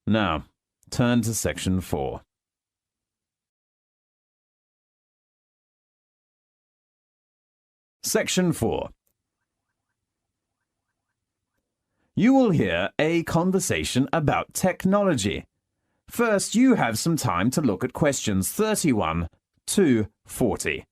Now, turn to section 4. Section 4. You will hear a conversation about technology. First, you have some time to look at questions 31 to 40.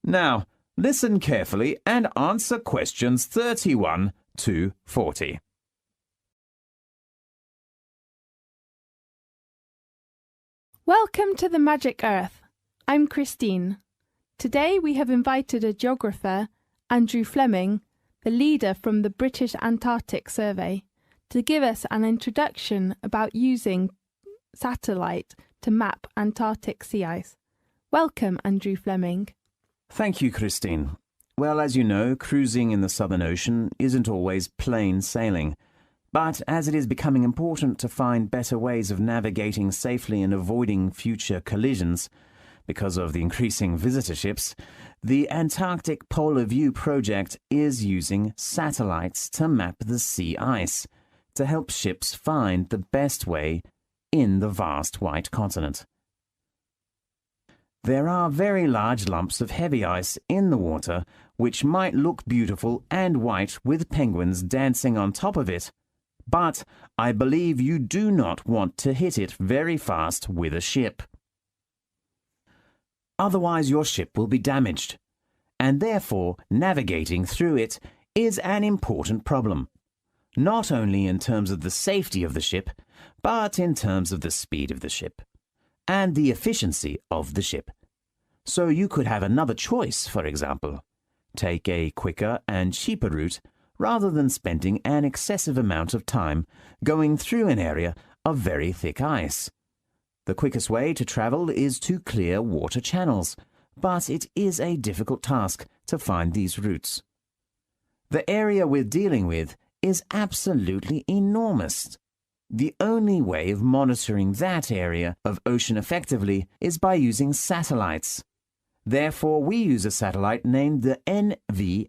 Now, listen carefully and answer questions 31 to 40. Welcome to the Magic Earth. I'm Christine. Today we have invited a geographer, Andrew Fleming, the leader from the British Antarctic Survey, to give us an introduction about using satellite to map Antarctic sea ice. Welcome, Andrew Fleming. Thank you, Christine. Well, as you know, cruising in the Southern Ocean isn't always plain sailing. But as it is becoming important to find better ways of navigating safely and avoiding future collisions, because of the increasing visitorships, the Antarctic Polar View project is using satellites to map the sea ice to help ships find the best way in the vast white continent. There are very large lumps of heavy ice in the water which might look beautiful and white with penguins dancing on top of it, but I believe you do not want to hit it very fast with a ship. Otherwise your ship will be damaged, and therefore navigating through it is an important problem, not only in terms of the safety of the ship, but in terms of the speed of the ship and the efficiency of the ship. So you could have another choice, for example. Take a quicker and cheaper route rather than spending an excessive amount of time going through an area of very thick ice. The quickest way to travel is to clear water channels, but it is a difficult task to find these routes. The area we're dealing with is absolutely enormous. The only way of monitoring that area of ocean effectively is by using satellites. Therefore, we use a satellite named the NVSAT,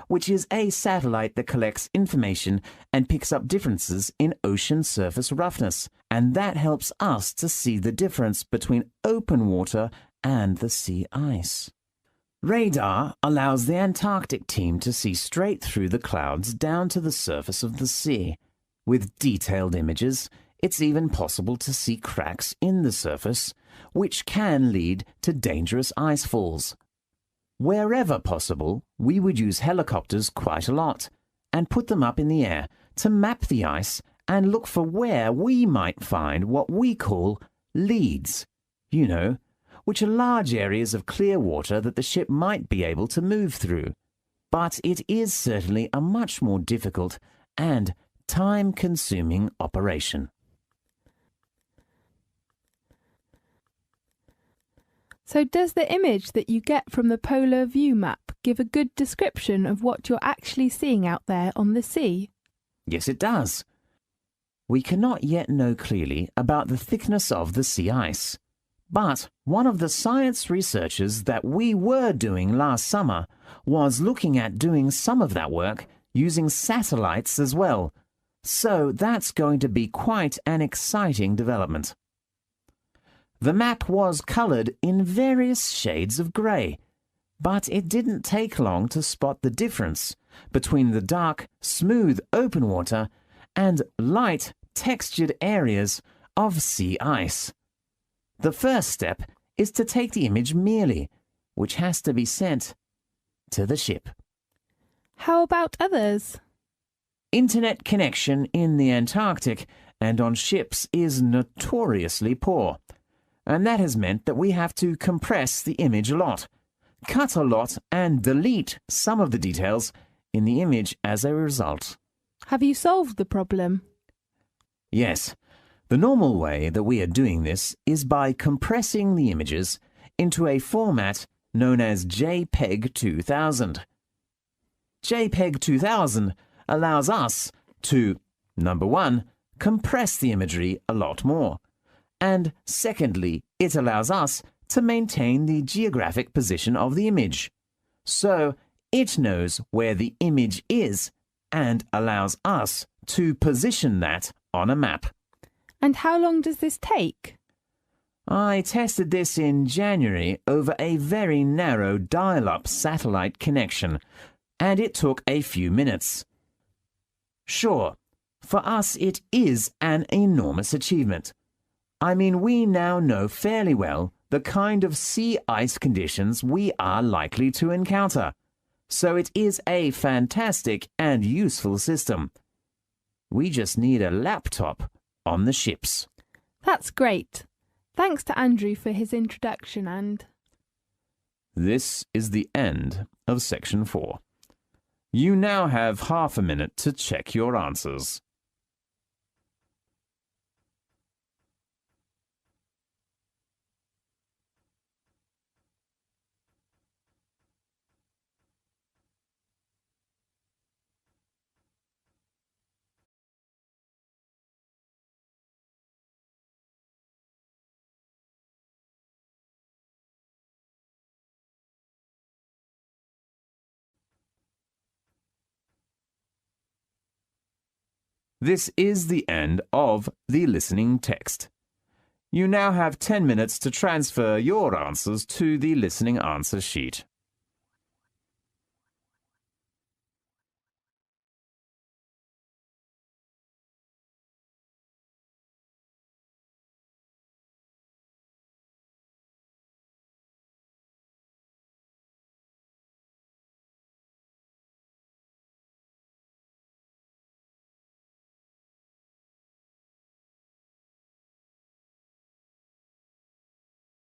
which is a satellite that collects information and picks up differences in ocean surface roughness, and that helps us to see the difference between open water and the sea ice. Radar allows the Antarctic team to see straight through the clouds down to the surface of the sea. With detailed images, it's even possible to see cracks in the surface, which can lead to dangerous ice falls. Wherever possible, we would use helicopters quite a lot and put them up in the air to map the ice and look for where we might find what we call leads, which are large areas of clear water that the ship might be able to move through. But it is certainly a much more difficult and time-consuming operation. So does the image that you get from the Polar View map give a good description of what you're actually seeing out there on the sea? Yes, it does. We cannot yet know clearly about the thickness of the sea ice. But one of the science researchers that we were doing last summer was looking at doing some of that work using satellites as well. So that's going to be quite an exciting development. The map was coloured in various shades of grey, but it didn't take long to spot the difference between the dark, smooth open water and light, textured areas of sea ice. The first step is to take the image merely, which has to be sent to the ship. How about others? Internet connection in the Antarctic and on ships is notoriously poor, and that has meant that we have to compress the image a lot, cut a lot, and delete some of the details in the image as a result. Have you solved the problem? Yes, the normal way that we are doing this is by compressing the images into a format known as JPEG 2000. JPEG 2000 allows us to, number one, compress the imagery a lot more, and secondly, it allows us to maintain the geographic position of the image. So it knows where the image is and allows us to position that on a map. And how long does this take? I tested this in January over a very narrow dial-up satellite connection, and it took a few minutes. Sure, for us it is an enormous achievement. I mean, we now know fairly well the kind of sea ice conditions we are likely to encounter, so it is a fantastic and useful system. We just need a laptop on the ships. That's great. Thanks to Andrew for his introduction and... This is the end of section 4. You now have half a minute to check your answers. This is the end of the listening text. You now have 10 minutes to transfer your answers to the listening answer sheet.